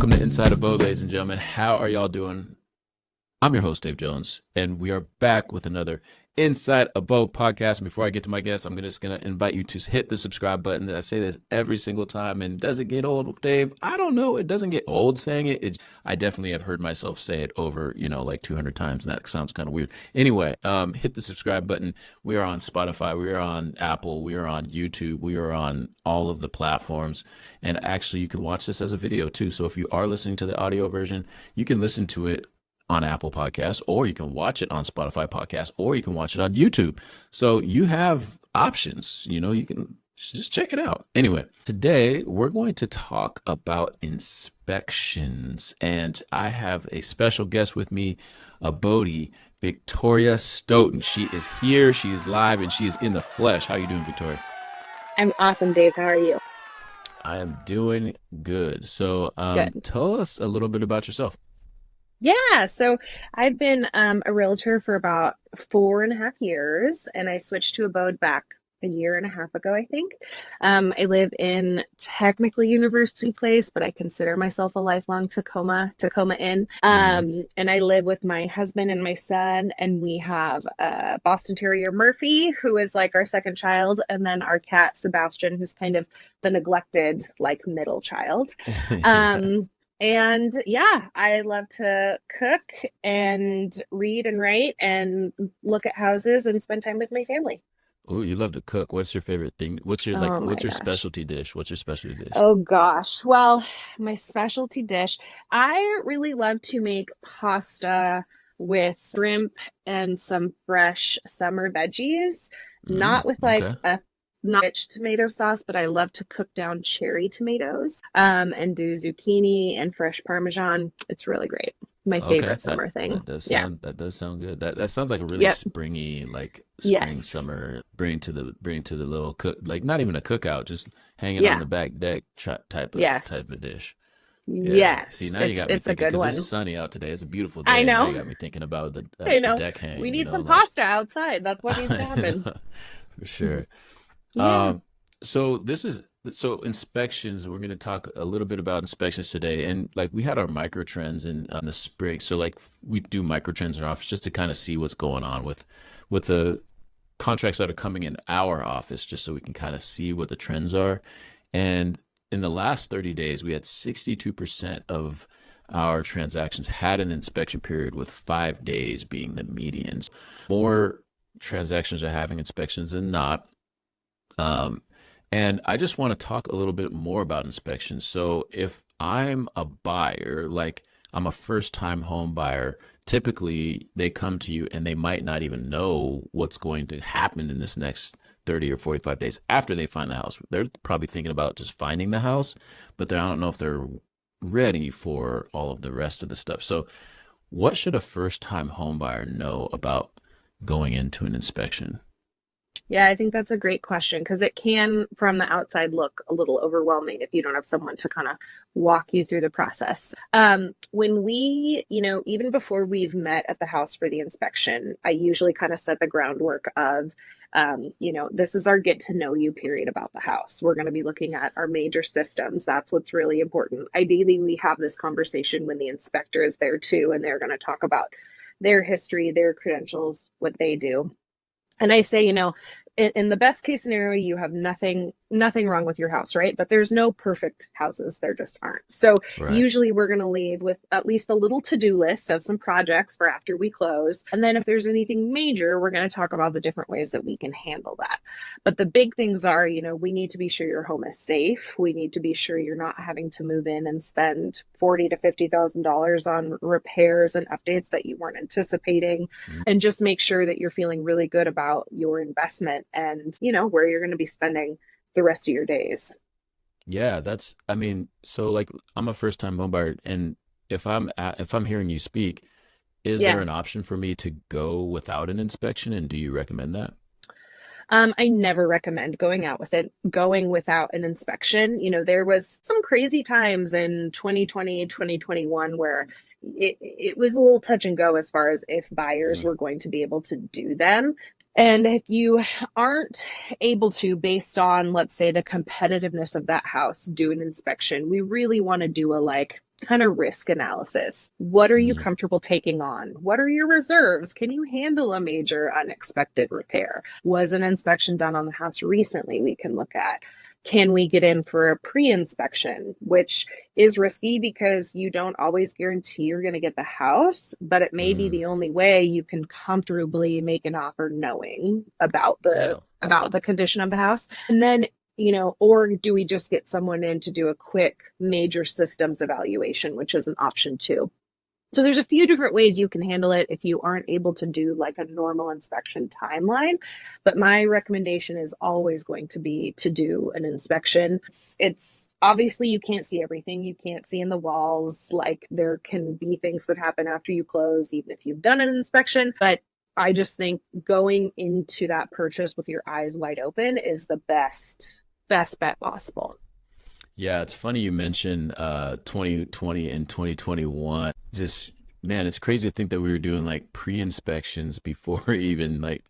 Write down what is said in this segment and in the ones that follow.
Welcome to Inside Abode, ladies and gentlemen. How are y'all doing? I'm your host, Dave Jones, and we are back with another Inside Abode podcast. And before I get to my guest, I'm just going to invite you to hit the subscribe button. I say this every single time, and does it get old, Dave? I don't know. It doesn't get old saying it. I definitely have heard myself say it over, like 200 times, and that sounds kind of weird. Anyway, hit the subscribe button. We are on Spotify. We are on Apple. We are on YouTube. We are on all of the platforms. And actually, you can watch this as a video, too. So if you are listening to the audio version, you can listen to it on Apple Podcasts, or you can watch it on Spotify Podcasts, or you can watch it on YouTube. So you have options, you can just check it out. Anyway, today we're going to talk about inspections, and I have a special guest with me, Abode, Victoria Stoughton. She is here, she is live, and she is in the flesh. How are you doing, Victoria? I'm awesome, Dave. How are you? I am doing good. So Good. tell us a little bit about yourself. Yeah, so I've been a realtor for about 4.5 years, and I switched to Abode back a year and a half ago, I think. I live in technically University Place, but I consider myself a lifelong Tacoma-in. And I live with my husband and my son, and we have a Boston Terrier, Murphy, who is like our second child, and then our cat, Sebastian, who's kind of the neglected, like, middle child. Yeah. And yeah, I love to cook and read and write and look at houses and spend time with my family. Oh, you love to cook. What's your favorite thing? Oh my What's your gosh. specialty dish? What's your specialty dish? Oh gosh. Well, my specialty dish, I really love to make pasta with shrimp and some fresh summer veggies, not with like Okay. a not rich tomato sauce, but I love to cook down cherry tomatoes, and do zucchini and fresh Parmesan. It's really great. My Okay. favorite That summer thing. that does Yeah. sound good. That sounds like a really Yep. springy, like spring Yes. summer. Bring to the little cook, like not even a cookout, just hanging on Yeah. the back deck type of Yes. type of dish. Yeah. See, Yes. now you It's got me it's a thinking good because it's one. sunny out today. It's a beautiful I day, and now you know. got me thinking about I the know. deck We hang. need some Like pasta outside. That's what needs to I happen. know for sure. Yeah. Um, so inspections, we're going to talk a little bit about inspections today. And like we had our micro trends in the spring. So like we do micro trends in our office just to kind of see what's going on with the contracts that are coming in our office, just so we can kind of see what the trends are. And in the last 30 days, we had 62% of our transactions had an inspection period, with 5 days being the medians. More transactions are having inspections than not. Um, and I just want to talk a little bit more about inspections. So if I'm a buyer, like I'm a first time home buyer, typically they come to you and they might not even know what's going to happen in this next 30 or 45 days after they find the house. They're probably thinking about just finding the house, but I don't know if they're ready for all of the rest of the stuff. So what should a first time home buyer know about going into an inspection? Yeah, I think that's a great question because it can, from the outside, look a little overwhelming if you don't have someone to kind of walk you through the process. When we, even before we've met at the house for the inspection, I usually kind of set the groundwork of, this is our get to know you period about the house. We're going to be looking at our major systems. That's what's really important. Ideally, we have this conversation when the inspector is there too, and they're going to talk about their history, their credentials, what they do. And I say, in the best case scenario, you have nothing wrong with your house, right? But there's no perfect houses. There just aren't. So Right. usually we're going to leave with at least a little to-do list of some projects for after we close. And then if there's anything major, we're going to talk about the different ways that we can handle that. But the big things are, we need to be sure your home is safe. We need to be sure you're not having to move in and spend $40,000 to $50,000 on repairs and updates that you weren't anticipating, and just make sure that you're feeling really good about your investment and where you're going to be spending the rest of your days. Yeah, I mean, so like I'm a first time home buyer, and if I'm hearing you speak, is there Yeah. an option for me to go without an inspection, and do you recommend that? I never recommend going without an inspection. There was some crazy times in 2020, 2021 where it was a little touch and go as far as if buyers Mm. were going to be able to do them. And if you aren't able to, based on, let's say, the competitiveness of that house, do an inspection, we really want to do a like kind of risk analysis. What are you Mm, comfortable taking on? What are your reserves? Can you handle a major unexpected repair? Was an inspection done on the house recently we can look at? Can we get in for a pre-inspection, which is risky because you don't always guarantee you're going to get the house, but it may be mm, the only way you can comfortably make an offer knowing yeah. about the condition of the house. And then, or do we just get someone in to do a quick major systems evaluation, which is an option too. So there's a few different ways you can handle it if you aren't able to do like a normal inspection timeline. But my recommendation is always going to be to do an inspection. It's obviously you can't see everything. You can't see in the walls. Like there can be things that happen after you close, even if you've done an inspection. But I just think going into that purchase with your eyes wide open is the best bet possible. Yeah, it's funny you mentioned 2020 and 2021. Just man, it's crazy to think that we were doing like pre-inspections before even like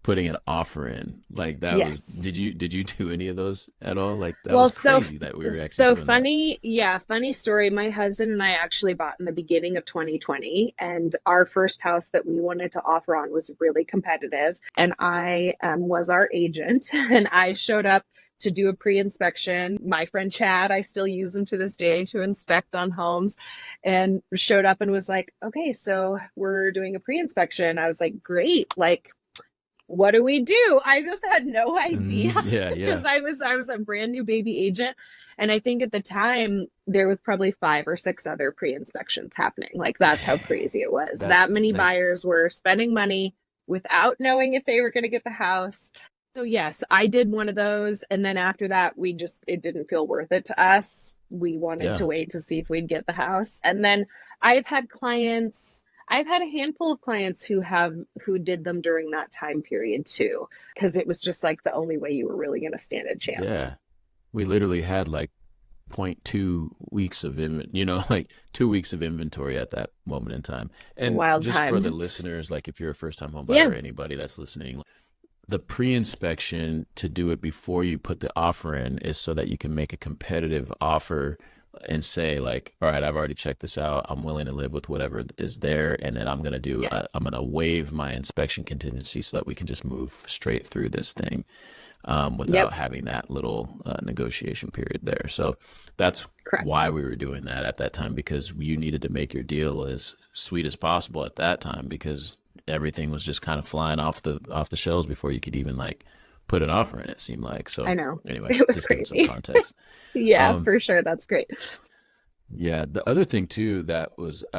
putting an offer in. Like that was Yes. did you do any of those at all? Like that Well, was crazy that we were actually so doing that. funny. Yeah, funny story. My husband and I actually bought in the beginning of 2020, and our first house that we wanted to offer on was really competitive. And I was our agent, and I showed up to do a pre-inspection. My friend Chad, I still use him to this day to inspect on homes, and showed up and was like, "Okay, so we're doing a pre-inspection." I was like, "Great! Like, what do we do?" I just had no idea Yeah, because yeah. I was a brand new baby agent, and I think at the time there was probably 5 or 6 other pre-inspections happening. Like that's how crazy it was. That That many like buyers were spending money without knowing if they were going to get the house. So yes, I did one of those, and then after that we just it didn't feel worth it to us. We wanted yeah. to wait to see if we'd get the house. And then I've had clients I've had a handful of clients who did them during that time period too, because it was just like the only way you were really going to stand a chance. Yeah. We literally had like point 2 weeks of like 2 weeks of inventory at that moment in time. It's a And wild just for the time. listeners, like if you're a first time home buyer Yeah. or anybody that's listening, the pre-inspection to do it before you put the offer in is so that you can make a competitive offer and say like, all right, I've already checked this out. I'm willing to live with whatever is there. And then Yeah. I'm going to waive my inspection contingency so that we can just move straight through this thing Yep. without having that little negotiation period there. So that's Correct. why we were doing that at that time, because you needed to make your deal as sweet as possible at that time, because everything was just kind of flying off the shelves before you could even like put an offer in, it seemed like. I So know. anyway, It was just giving some crazy. context. Yeah, Um, for sure. That's great. yeah, the other thing too that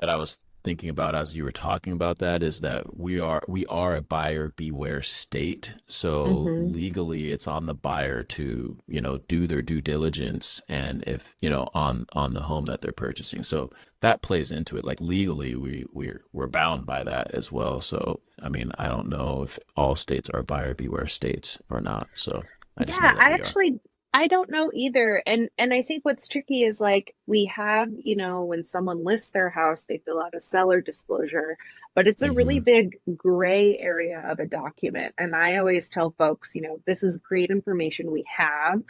I was thinking about as you were talking about that is that we are a buyer beware state. So Hmm. legally it's on the buyer to, do their due diligence and if, on the home that they're purchasing. So that plays into it. Like legally we're bound by that as well. So I mean, I don't know if all states are buyer beware states or not. So I just know Yeah, that we are. I don't know either. And I think what's tricky is like we have, when someone lists their house, they fill out a seller disclosure, but it's a really Hmm. big gray area of a document. And I always tell folks, this is great information we have.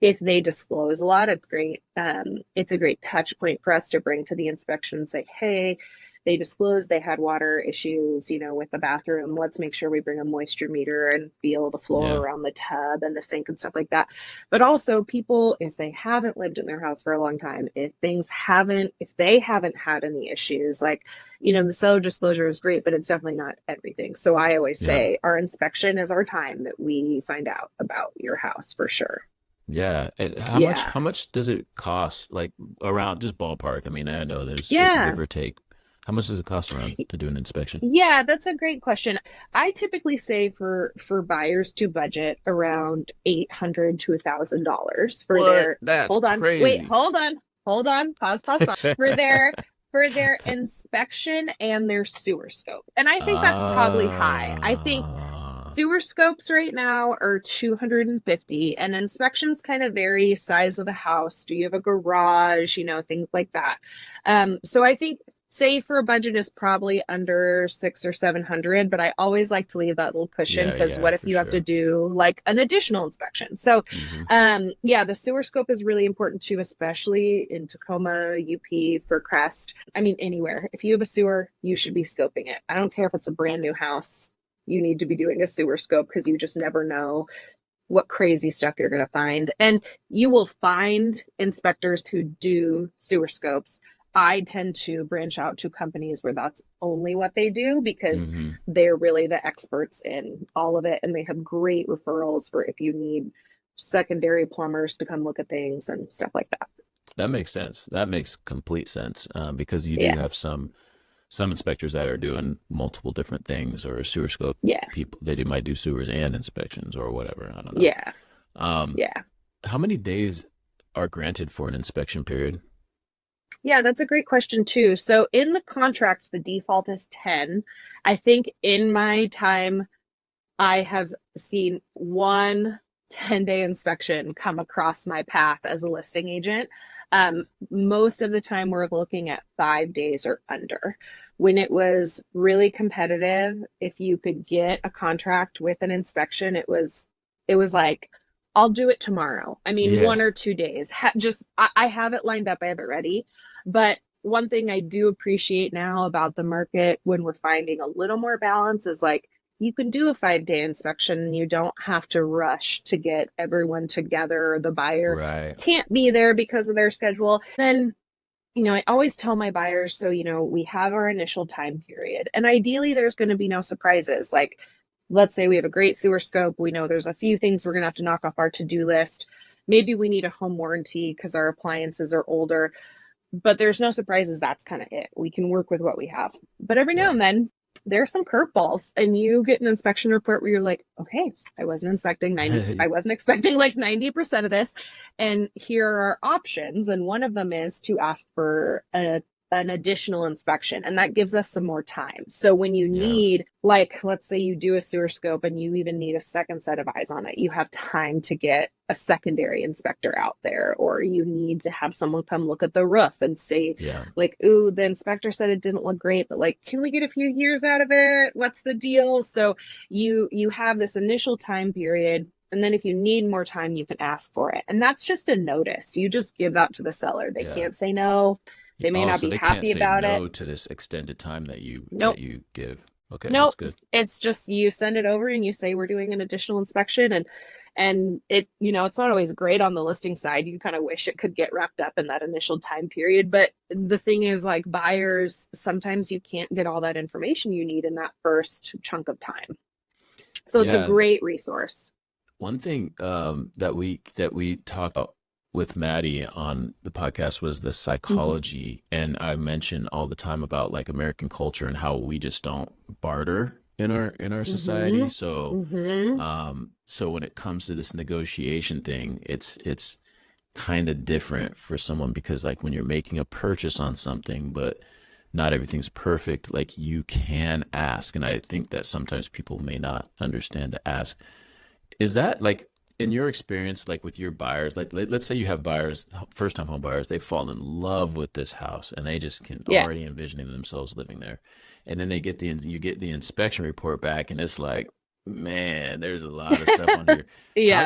If they disclose a lot, it's great. It's a great touch point for us to bring to the inspection and say, hey, they disclosed they had water issues, with the bathroom. Let's make sure we bring a moisture meter and feel the floor Yeah. around the tub and the sink and stuff like that. But also people, if they haven't lived in their house for a long time, if they haven't had any issues, like, the seller disclosure is great, but it's definitely not everything. So I always Yeah. say our inspection is our time that we find out about your house for sure. Yeah. And how much Yeah. how much does it cost? Like around just ballpark. I mean, I know there's Yeah. give or take. How much does it cost around to do an inspection? Yeah, that's a great question. I typically say for buyers to budget around $800 to $1,000 for What? their That's hold on, wait, crazy. hold on, pause for their inspection and their sewer scope. And I think that's probably high. I think Ah, sewer scopes right now are 250 and inspections kind of vary size of the house. Do you have a garage, things like that. So I think safe for a budget is probably under 600 or 700, but I always like to leave that little cushion Yeah, because yeah, what if for you have to sure. do like an additional inspection? So, Hmm. yeah, the sewer scope is really important too, especially in Tacoma, UP, for Crest. I mean, anywhere. If you have a sewer, you should be scoping it. I don't care if it's a brand new house. You need to be doing a sewer scope because you just never know what crazy stuff you're going to find. And you will find inspectors who do sewer scopes. I tend to branch out to companies where that's only what they do because Hmm. they're really the experts in all of it. And they have great referrals for if you need secondary plumbers to come look at things and stuff like that. That makes sense. That makes complete sense, because you do Yeah. have some inspectors that are doing multiple different things, or sewer scope Yeah. people might do sewers and inspections or whatever. I don't know. Yeah. Um, Yeah. how many days are granted for an inspection period? Yeah, that's a great question too. So in the contract, the default is 10. I think in my time I have seen one 10-day inspection come across my path as a listing agent. Most of the time, we're looking at 5 days or under. When it was really competitive, if you could get a contract with an inspection, it was like, I'll do it tomorrow. I mean, Yeah. 1 or 2 days. I have it lined up. I have it ready. But one thing I do appreciate now about the market when we're finding a little more balance is like you can do a 5 day inspection and you don't have to rush to get everyone together. The buyer Right. can't be there because of their schedule. Then, I always tell my buyers, so, we have our initial time period and ideally there's going to be no surprises. Like, let's say we have a great sewer scope. We know there's a few things we're going to have to knock off our to-do list. Maybe we need a home warranty because our appliances are older, but there's no surprises. That's kind of it. We can work with what we have. But every now Yeah. and then, there's some curveballs, and you get an inspection report where you're like, okay, I wasn't expecting like 90% of this, and here are options. And one of them is to ask for an additional inspection, and that gives us some more time. So when you Yeah. need, like, let's say you do a sewer scope and you even need a second set of eyes on it, you have time to get a secondary inspector out there, or you need to have someone come look at the roof and say, Yeah. like, ooh, the inspector said it didn't look great, but like, can we get a few years out of it? What's the deal? So you have this initial time period, and then if you need more time, you can ask for it. And that's just a notice. You just give that to the seller. They Yeah. can't say no. They may Oh, not so be they can't happy say about it. no to this extended time that you Nope. give. Okay, that's Nope. good. It's just you send it over and you say we're doing an additional inspection, and it, it's not always great on the listing side. You kind of wish it could get wrapped up in that initial time period. But the thing is, like, buyers, sometimes you can't get all that information you need in that first chunk of time. So it's a Yeah. great resource. One thing, that we talked about with Maddie on the podcast was the Mm-hmm. psychology, and I mention all the time about like American culture and how we just don't barter in our society. Mm-hmm. So, Mm-hmm. so when it comes to this negotiation thing, it's kind of different for someone, because like when you're making a purchase on something, but not everything's perfect, like you can ask, and I think that sometimes people may not understand to ask. Is that like, in your experience, like with your buyers, like let's say you have buyers, first time home buyers, they fall in love with this house and they just can Yeah. already envisioning themselves living there. And then you get the inspection report back and it's like, man, there's a lot of stuff on here. Yeah.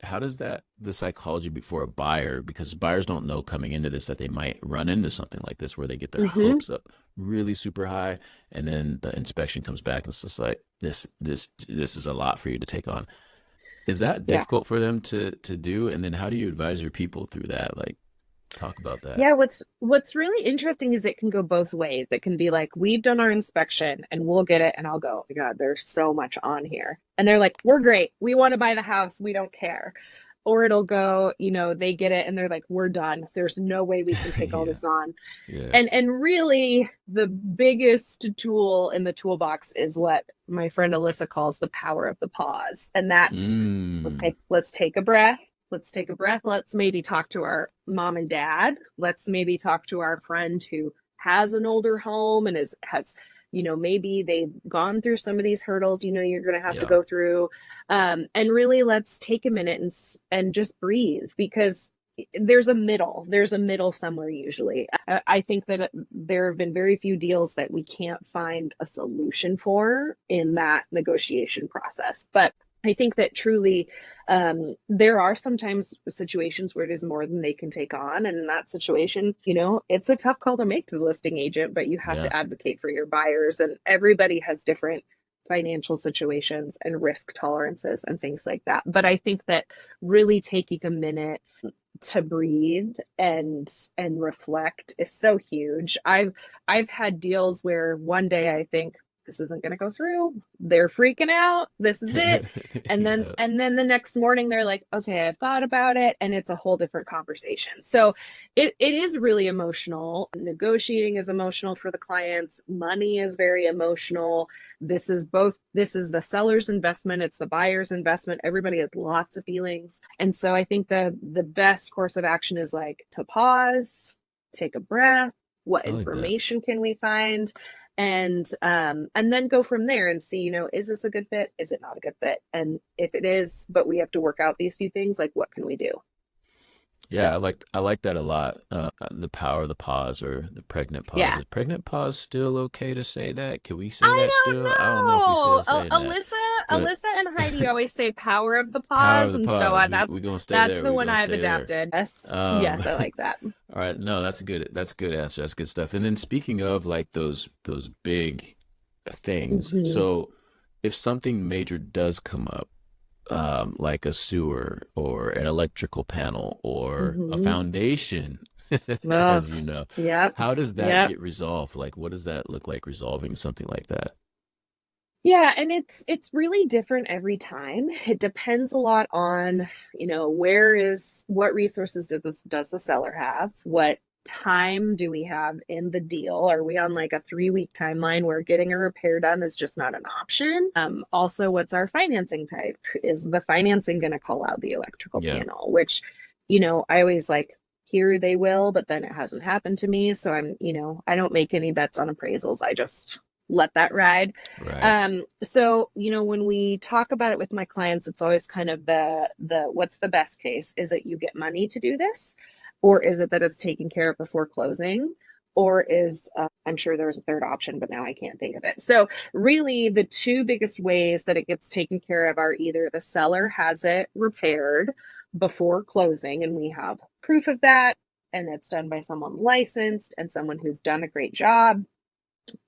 How does that, the psychology before a buyer, because buyers don't know coming into this that they might run into something like this where they get their Mm-hmm. hopes up really super high, and then the inspection comes back and it's just like, this is a lot for you to take on. Is that Yeah. difficult for them to do? And then how do you advise your people through that? Like, talk about that. Yeah, what's really interesting is it can go both ways. It can be like, we've done our inspection and we'll get it, and I'll go, oh my God, there's so much on here. And they're like, we're great. We want to buy the house. We don't care. Or it'll go, they get it and they're like, we're done. There's no way we can take all Yeah. this on. Yeah. And really the biggest tool in the toolbox is what my friend Alyssa calls the power of the pause. And that's, Mm. let's take a breath. Let's take a breath. Let's maybe talk to our mom and dad. Let's maybe talk to our friend who has an older home and has, maybe they've gone through some of these hurdles, you're going to have to Yeah. go through. And really, let's take a minute and just breathe, because there's a middle somewhere usually. I think that there have been very few deals that we can't find a solution for in that negotiation process. But I think that truly there are sometimes situations where it is more than they can take on. And in that situation, it's a tough call to make to the listing agent, but you have Yeah. to advocate for your buyers. And everybody has different financial situations and risk tolerances and things like that. But I think that really taking a minute to breathe and reflect is so huge. I've had deals where one day I think this isn't going to go through. They're freaking out. This is it. And then Yeah. and then the next morning they're like, okay, I've thought about it, and it's a whole different conversation. So it is really emotional. Negotiating is emotional for the clients. Money is very emotional. This is the seller's investment, it's the buyer's investment. Everybody has lots of feelings. And so I think the best course of action is like to pause, take a breath. What I like that. information can we find? And then go from there and see, is this a good fit? Is it not a good fit? And if it is, but we have to work out these few things, like what can we do? Yeah, So I like that a lot. The power of the pause or the pregnant pause. yeah. Is pregnant pause still okay to say that? Can we say that I still? I don't know if we don't still know. saying that, but Alyssa and Heidi always say power of the power of pause, the and so pause. We that's gonna stay that's there. the We one gonna I've stay there. adapted. Yes, Um, yes, I like that. all right, no, that's a good answer. That's good stuff. And then speaking of like those big things, Hmm. so if something major does come up, like a sewer or an electrical panel or a Hmm. foundation, Oh, as you know, yep, how does that yep. get resolved? Like, what does that look like resolving something like that? Yeah, and it's really different every time. It depends a lot on, what resources does the seller have? What time do we have in the deal? Are we on like a 3-week timeline where getting a repair done is just not an option? Also, what's our financing type? Is the financing going to call out the electrical Yeah, panel? Which, I always like hear they will, but then it hasn't happened to me. So I don't make any bets on appraisals. I just let that ride. right. So, when we talk about it with my clients, it's always kind of the what's the best case? Is it you get money to do this? Or is it that it's taken care of before closing? Or is I'm sure there was a third option, but now I can't think of it. So, really, the two biggest ways that it gets taken care of are either the seller has it repaired before closing, and we have proof of that, and it's done by someone licensed and someone who's done a great job,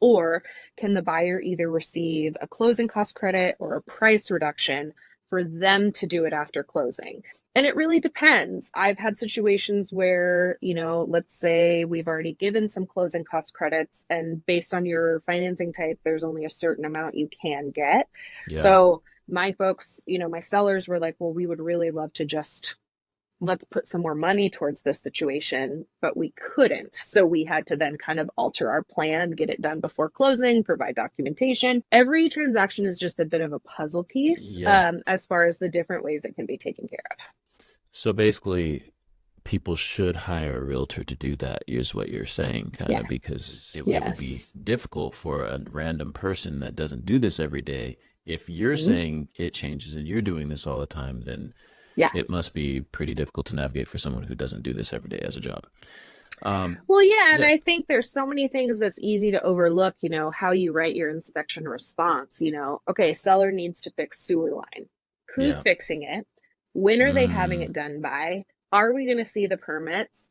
or can the buyer either receive a closing cost credit or a price reduction for them to do it after closing? And it really depends. I've had situations where, let's say we've already given some closing cost credits, and based on your financing type, there's only a certain amount you can get. Yeah. So my folks, my sellers were like, well, we would really love to just let's put some more money towards this situation, but we couldn't. So we had to then kind of alter our plan, get it done before closing, provide documentation. Every transaction is just a bit of a puzzle piece Yeah. as far as the different ways it can be taken care of. So basically, people should hire a realtor to do that, is what you're saying, kind Yeah. of, because it would be Yes. difficult for a random person that doesn't do this every day. If you're Mhm. saying it changes and you're doing this all the time, then Yeah. it must be pretty difficult to navigate for someone who doesn't do this every day as a job. Well, yeah, and Yeah, I think there's so many things that's easy to overlook, how you write your inspection response, okay, seller needs to fix sewer line. Who's yeah. fixing it? When are they having Mm, it done by? Are we going to see the permits?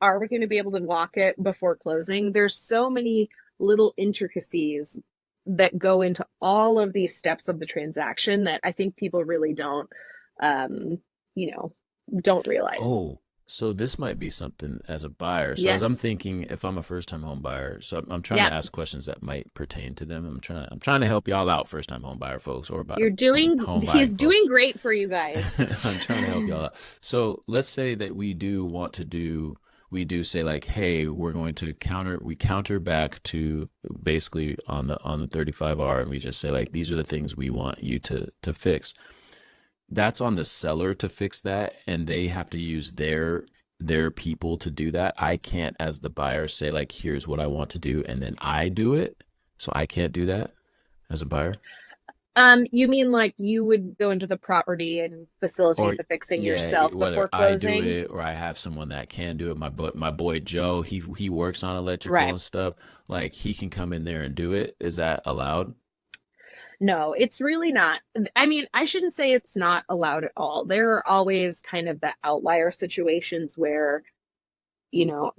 Are we going to be able to lock it before closing? There's so many little intricacies that go into all of these steps of the transaction that I think people really um, you know, don't realize. oh, so this might be something as a buyer. So as I'm Yes. thinking, if I'm a first-time home buyer, so I'm trying to Yeah. ask questions that might pertain to them. I'm trying to help y'all out, first-time home buyer folks, or You're home buying he's doing folks. great for you guys. I'm trying to help y'all out. So let's say that we do say like, hey, we counter back to basically on the 35R, and we just say like, these are the things we want you to fix. That's on the seller to fix that, and they have to use their people to do that. I can't, as the buyer, say like, here's what I want to do, and then I do it. So I can't do that as a buyer. You mean like you would go into the property and facilitate Or the fixing yeah, yourself whether before I do closing? it or I have someone that can do it. My boy Joe, he works on electrical Right. and stuff. Like he can come in there and do it. Is that allowed? No, it's really not. I mean, I shouldn't say it's not allowed at all. There are always kind of the outlier situations where,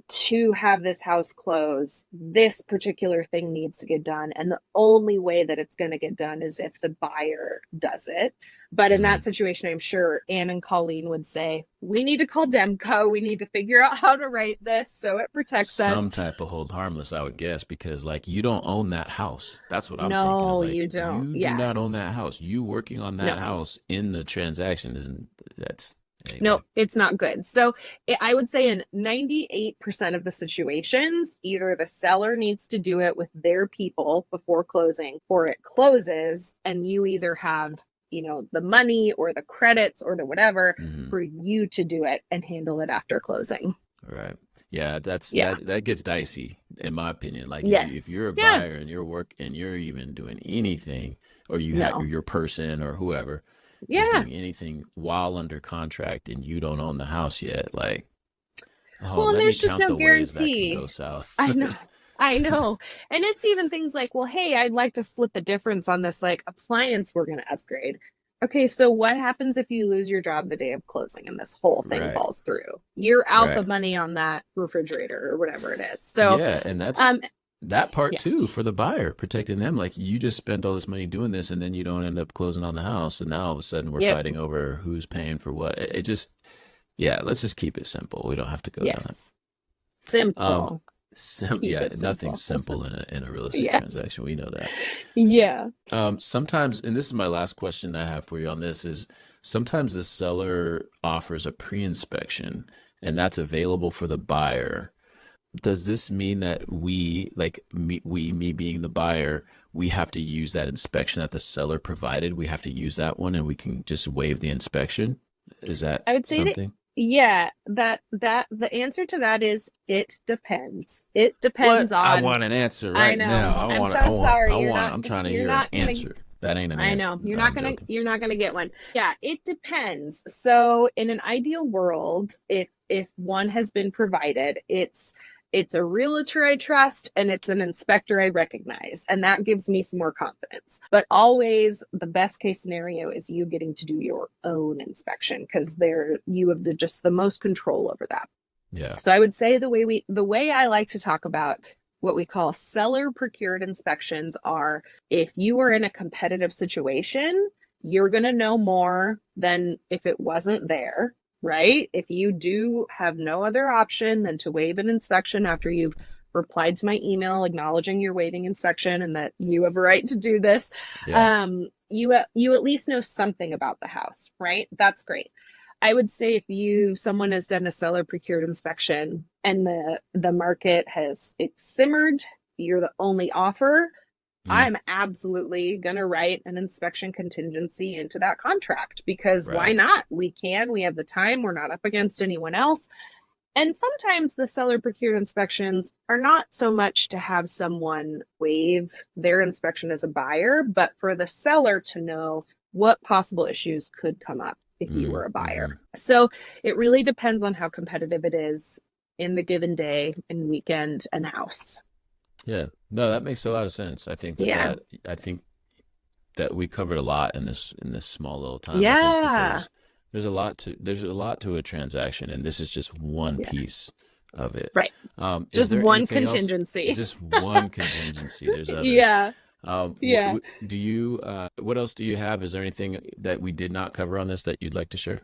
to have this house close, this particular thing needs to get done. And the only way that it's going to get done is if the buyer does it. But in Mm-hmm. that situation, I'm sure Anne and Colleen would say, we need to call Demco. We need to figure out how to write this so it protects Some us. type of hold harmless, I would guess, because like you don't own that house. That's what I'm thinking is No, like you don't. you do not own Yes. that house. You working on that No. house in the transaction isn't that's No, anyway. it's not good. So I would say in 98% of the situations, either the seller needs to do it with their people before closing, or it closes and you either have, the money or the credits or the whatever Hmm. for you to do it and handle it after closing. Right. Yeah, that's Yeah. that gets dicey in my opinion. Like if Yes. you're a Yeah. buyer and you're even doing anything, or you have or No. your person or whoever is Yeah. doing anything while under contract and you don't own the house yet, like, oh, Well, and let me there's just count no the ways that can go guarantee. south. I know. I know. And it's even things like, well, hey, I'd like to split the difference on this like appliance we're going to upgrade. Okay, so what happens if you lose your job the day of closing and this whole thing Right. falls through? You're out the Right. money on that refrigerator or whatever it is. So, Yeah, and that's um that part yeah. too for the buyer, protecting them. Like you just spent all this money doing this, and then you don't end up closing on the house, and now all of a sudden we're Yep. fighting over who's paying for what. It just, yeah, let's just keep it simple. We don't have to go down that. Yes. Um, Simple. Keep yeah, it nothing's simple. simple in a real estate Yes. transaction. We know that. Yeah. Sometimes, and this is my last question I have for you on this, is sometimes the seller offers a pre-inspection, and that's available for the buyer. Does this mean that we, like me being the buyer, we have to use that inspection that the seller provided? We have to use that one, and we can just waive the inspection? Is that I would say that something? yeah, that the answer to that is it depends. It What? depends I on want an answer I right now. know. I I'm want it. so sorry. I'm trying to You're hear an not gonna answer. That ain't an I answer. know. No, I'm joking. You're not gonna get one. Yeah, it depends. So in an ideal world, if one has been provided, it's a realtor I trust and it's an inspector I recognize. And that gives me some more confidence. But always the best case scenario is you getting to do your own inspection because there you have just the most control over that. Yeah. So I would say the way I like to talk about what we call seller procured inspections are if you are in a competitive situation, you're going to know more than if it wasn't there, right? If you do have no other option than to waive an inspection after you've replied to my email acknowledging your waiving inspection and that you have a right to do this, Yeah. you at least know something about the house, right? That's great. I would say if someone has done a seller procured inspection and the market has it's simmered, you're the only offer, Mm, I'm absolutely going to write an inspection contingency into that contract because why right. not? We have the time, we're not up against anyone else. And sometimes the seller procured inspections are not so much to have someone waive their inspection as a buyer, but for the seller to know what possible issues could come up if you Mm, were a buyer. hmm. So it really depends on how competitive it is in the given day and weekend and house. Yeah. No, that makes a lot of sense. Yeah. I think that we covered a lot in this small little time. I think that Yeah. there's a lot to a transaction, and this is just one Yeah. piece of it. Right. Is Just there one anything else? contingency. Just one contingency. There's others. Yeah. Yeah. Do you what else do you have? Is there anything that we did not cover on this that you'd like to share?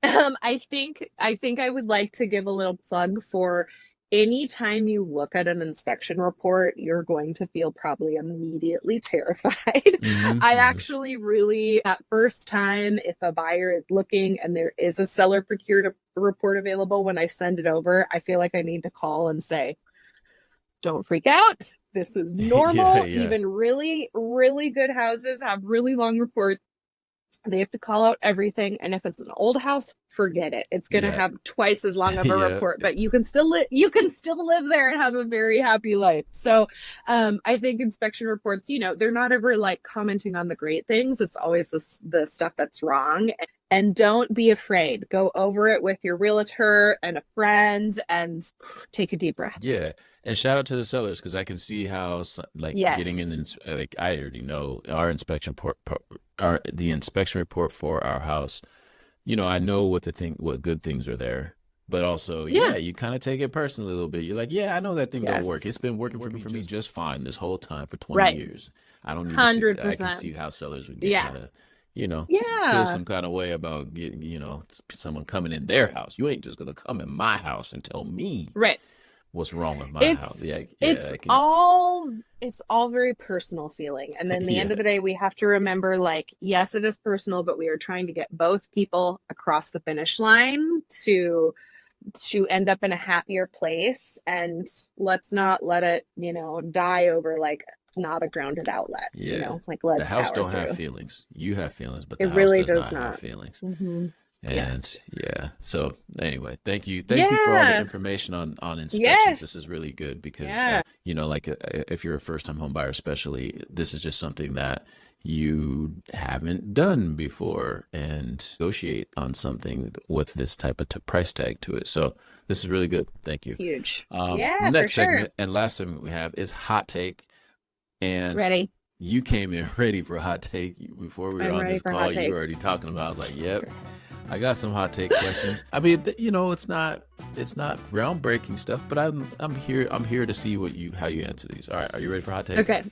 I think I would like to give a little plug for anytime you look at an inspection report, you're going to feel probably immediately terrified. Hmm. I Hmm. actually really, at first time, if a buyer is looking and there is a seller procured report available, when I send it over, I feel like I need to call and say, don't freak out. This is Yeah, normal. yeah. Even really, really good houses have really long reports. They have to call out everything. And if it's an old house, forget it. It's going to Yeah. have twice as long of a Yeah. report, but you can still live there and have a very happy life. So, I think inspection reports, they're not ever like commenting on the great things. It's always the stuff that's wrong. And don't be afraid. Go over it with your realtor and a friend and take a deep breath. Yeah. And shout out to the sellers because I can see how getting in Yes. like I already know our the inspection report for our house. I know what good things are there, but also Yeah. you kind of take it personally a little bit. You're like, yeah, I know that thing don't work. Yes. It's been working for me just fine this whole time for 20 Right. years. I don't need to fix it. I can 100%. see how sellers would get Yeah. kind of feel Yeah. some kind of way about getting someone coming in their house. You ain't just gonna come in my house and tell me Right. what's wrong with my house. It's all very personal feeling. And then the end Yeah. of the day, we have to remember, like, yes, it is personal, but we are trying to get both people across the finish line to end up in a happier place. And let's not let it, die over like not a grounded outlet. Yeah. Like let's The house power don't have through. feelings. You have feelings, but It the house really does does not have not. feelings. Mhm. And Yes. so anyway, thank you for all the Yeah. information on inspections. Yes. This is really good because Yeah. if you're a first time home buyer, especially, this is just something that you haven't done before, and negotiate on something with this type of price tag to it. So this is really good. Thank you. It's huge. Next for sure. segment and last segment we have is hot take, and Ready. you came in ready for a hot take before we were I'm on ready this for call. hot You take. were already talking about. I was like, "Yep, I got some hot take questions." I mean, it's not groundbreaking stuff, but I'm here to see how you answer these. All right, are you ready for hot take? Okay.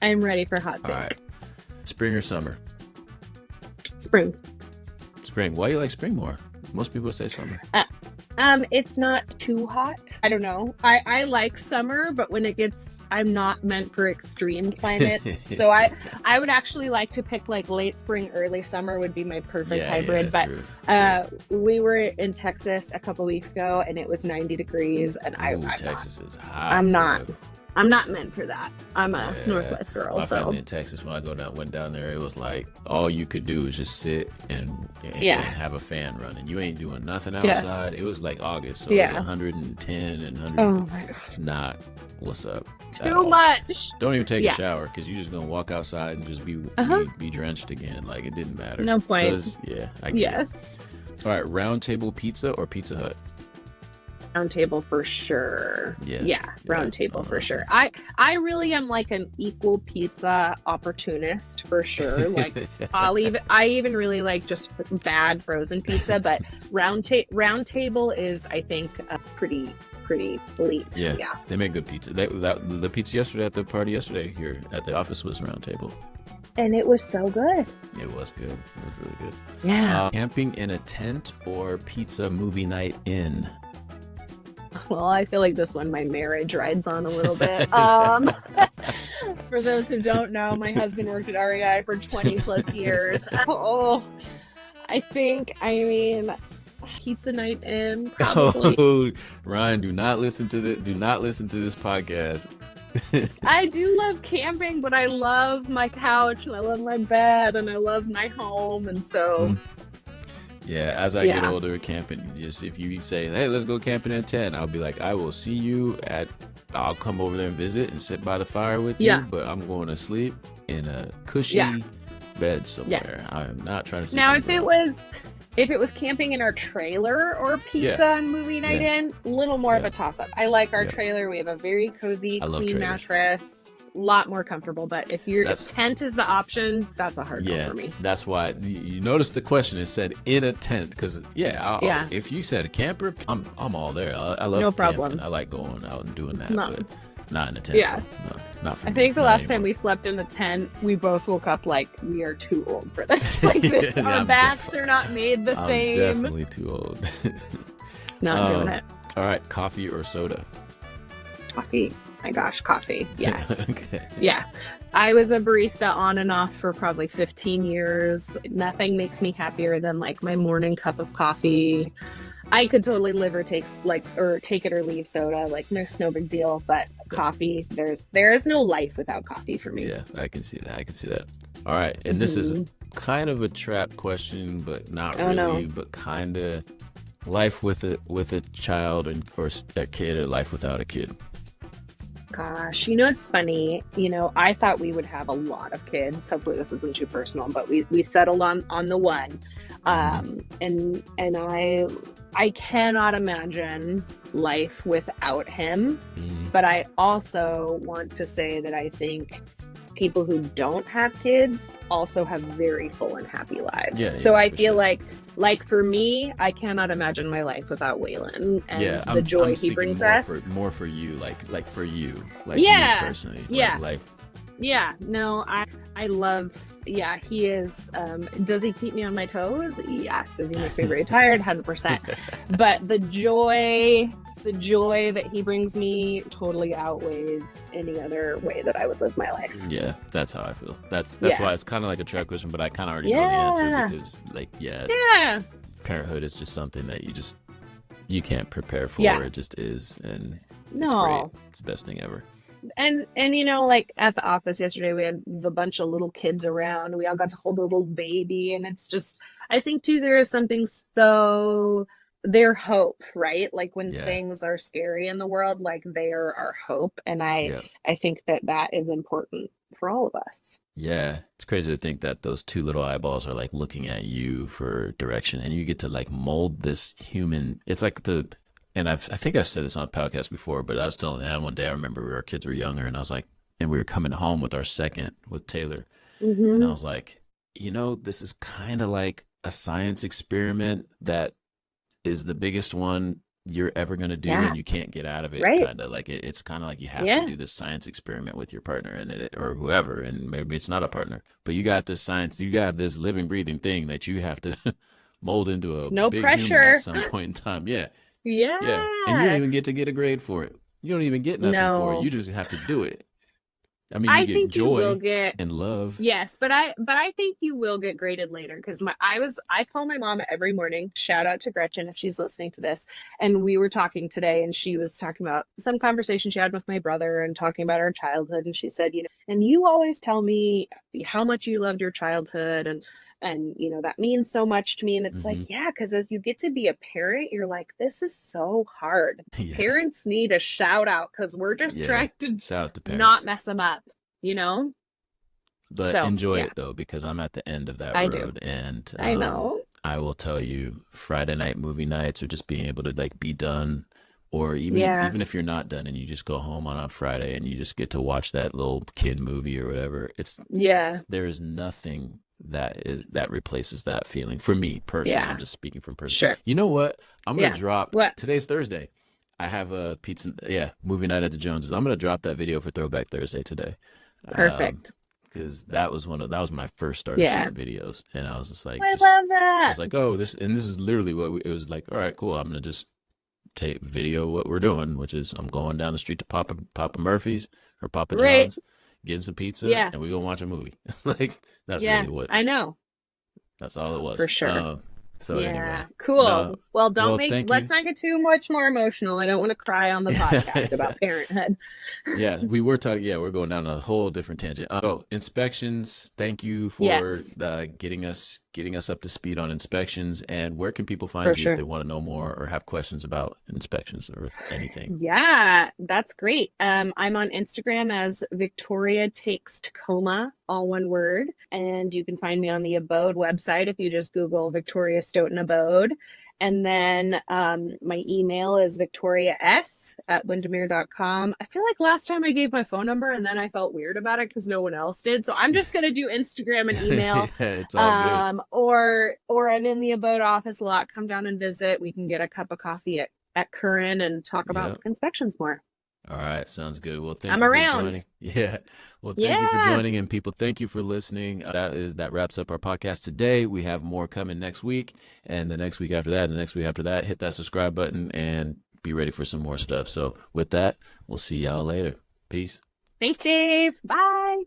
I'm ready for hot take. All right. Spring or summer? Spring. Spring. Why do you like spring more? Most people say summer. It's not too hot. I don't know. I like summer, but when it gets, I'm not meant for extreme climates. So I would actually like to pick like late spring, early summer would be my perfect hybrid. But true. we were in Texas a couple weeks ago and it was 90 degrees and Texas is hot. I'm not meant for that. I'm a Northwest girl. My So family in Texas, when I went down there, it was like all you could do is just sit and have a fan running. You ain't doing nothing outside. Yes. It was like August, so it was 110 and 100. oh my God. Not what's up. Too much. Don't even take Yeah. a shower because you're just gonna walk outside and just be drenched again. Like it didn't matter. No point. So I get it. Yes. All right, Round Table Pizza or Pizza Hut? Round Table for sure. Yeah. Round Table for sure. I really am like an equal pizza opportunist for sure. Like I even really like just bad frozen pizza, but Round Table is, I think, pretty elite. Yeah. They make good pizza. The pizza yesterday at the party yesterday here at the office was Round Table. And it was so good. It was good. It was really good. Yeah. Camping in a tent or pizza movie night in? Well, I feel like this one my marriage rides on a little bit. For those who don't know, my husband worked at REI for 20 plus years. I mean, pizza night in probably. Oh, Ryan, do not listen to this podcast. I do love camping, but I love my couch and I love my bed and I love my home, and so yeah, as I get older, camping, if you say, hey, let's go camping at 10, I'll be like, I will see you I'll come over there and visit and sit by the fire with you, but I'm going to sleep in a cushy bed somewhere. Yes. I am not trying to sleep. Now, if it was camping in our trailer or pizza and movie night in, a little more of a toss-up. I like our trailer. We have a very cozy, clean mattress. A lot more comfortable, but if tent is the option, that's a hard one for me. That's why you notice the question, it said in a tent, because if you said a camper, I'm all there. I love no camping. problem. I like going out and doing that, but not in a tent. Yeah, no, not for I me. think the last time we slept in a tent, we both woke up like we are too old for this. Like this, our backs are not made the same. I'm definitely too old. Not doing it. All right, coffee or soda? Coffee. My gosh, coffee. Yes. Okay. Yeah. I was a barista on and off for probably 15 years. Nothing makes me happier than like my morning cup of coffee. I could totally live or take it or leave soda. Like there's no big deal, but coffee, there is no life without coffee for me. Yeah, I can see that. All right. And this is kind of a trap question, but not Oh really, no. but kind of life with a child and or a kid, or life without a kid. Gosh, it's funny. I thought we would have a lot of kids. Hopefully this isn't too personal, but we settled on the one. Hmm. And I cannot imagine life without him. Hmm. But I also want to say that I think people who don't have kids also have very full and happy lives. Yeah, So yeah, I for feel sure. like for me, I cannot imagine my life without Waylon Yeah, and the I'm joy he speaking brings us. more for you, like for you, like you Yeah. personally, Yeah. like Yeah, no, I love, yeah, he is, does he keep me on my toes? Yes. Does he make me very tired? 100%. But the joy that he brings me totally outweighs any other way that I would live my life. yeah, that's how I feel. That's Yeah. why it's kind of like a trap question, but I kind of already know the answer Yeah. because, like, yeah, Yeah. parenthood is just something that you can't prepare for. Yeah. It just is, and it's great. No. It's the best thing ever. And like at the office yesterday, we had the bunch of little kids around. We all got to hold a little baby, and it's just, I think too, there is something so their hope, right? Like when Yeah, things are scary in the world, like they are our hope, and yeah, I think that is important for all of us. yeah. It's crazy to think that those two little eyeballs are like looking at you for direction, and you get to like mold this human. It's like and I think I've said this on a podcast before, but I was telling Ann one day. I remember our kids were younger, and I was like, and we were coming home with our second with Taylor, and I Hmm. was like, this is kind of like a science experiment that is the biggest one you're ever going to do, Yeah. and you can't get out of it. Right. Kind of like it's kind of like you have to Yeah. do this science experiment with your partner and or whoever, and maybe it's not a partner, but you got this science, you got this living breathing thing that you have to mold into a No big human at pressure. some point in time. Yeah, yeah, and you don't Yeah. even get to get a grade for it. You don't even get nothing for it. You No. just have to do it. I mean, you I get think you will joy get. and love. Yes, but I think you will get graded later because I call my mom every morning. Shout out to Gretchen if she's listening to this. And we were talking today, and she was talking about some conversation she had with my brother and talking about our childhood. And she said, and you always tell me how much you loved your childhood, and that means so much to me. And it's like, Hmm. yeah, because as you get to be a parent, you're like, this is so hard. Yeah, Parents need a shout out because we're just yeah. trying to Shout out to not parents. mess them up, you know? But So enjoy yeah. it though, because I'm at the end of that I do. road, and I know. I will tell you, Friday night movie nights, or just being able to like be done, or Yeah. even if you're not done and you just go home on a Friday and you just get to watch that little kid movie or whatever. Yeah. There is nothing that replaces that feeling for me personally. I'm Yeah. just speaking from person. Sure. You know what? I'm gonna Yeah. drop. What? Today's Thursday. I have a pizza. Yeah, movie night at the Joneses. I'm gonna drop that video for Throwback Thursday today. Um, Perfect. because that was when I first started Yeah. shooting videos, and I was just like, I love I that. was like, oh, this is literally it was like. All right, cool. I'm gonna just take video what we're doing, which is I'm going down the street to Papa Murphy's or Papa Right. John's, getting some pizza, Yeah. and we gonna watch a movie. Like that's Yeah. really what I know. that's all it was. For sure. So Yeah. anyway, Cool. no, Well, well, thank let's you. not get too much more emotional. I don't want to cry on the podcast about parenthood. Yeah, we were talking. Yeah, we're going down a whole different tangent. Oh, inspections. Thank you for Yes. getting us up to speed on inspections. And where can people For find you if sure. they want to know more or have questions about inspections or anything? Yeah, that's great. I'm on Instagram as Victoria Takes Tacoma, all one word. And you can find me on the Abode website if you just Google Victoria Stoughton Abode. And then my email is victorias@windermere.com. I feel like last time I gave my phone number and then I felt weird about it because no one else did. So I'm just going to do Instagram and email. Yeah, it's all good. Or I'm in the Abode office a lot. Come down and visit. We can get a cup of coffee at Curran and talk about Yeah. inspections more. All right, sounds good. Well, thank I'm you for around. joining. Yeah. Well, thank you for Yeah. joining, and people, thank you for listening. That wraps up our podcast today. We have more coming next week, and the next week after that, and the next week after that. Hit that subscribe button and be ready for some more stuff. So with that, we'll see y'all later. Peace. Thanks, Dave. Bye.